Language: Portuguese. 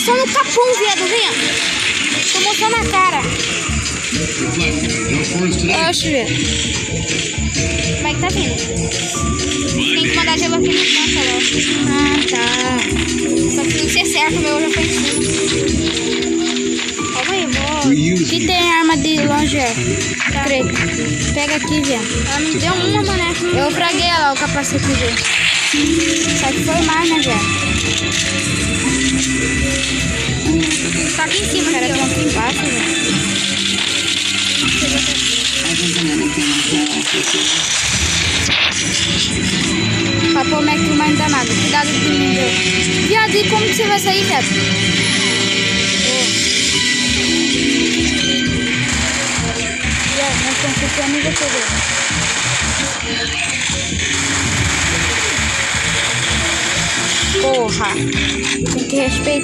mostrando o capão, viado, vem. Tô mostrando a cara. Oxe, viado. Vai que tá vindo. Tem que mandar gelo aqui no canto, ó. Ah, tá. Só que tem que ser certo, o meu já foi em cima. Calma aí, vou. Aqui tem arma de longe, creio. Pega aqui, viado. Ela me deu uma, mané. Eu fraguei ela, o capacete dele. Só que foi mais, né, viado? Tá aqui em cima, cara. Tem aqui embaixo, velho. Papo Mac mais danado. Cuidado com mim, viu? Viado, e como que você vai sair, viado? Viado, nós estamos confiando em você, viu? Porra. Tem que respeitar.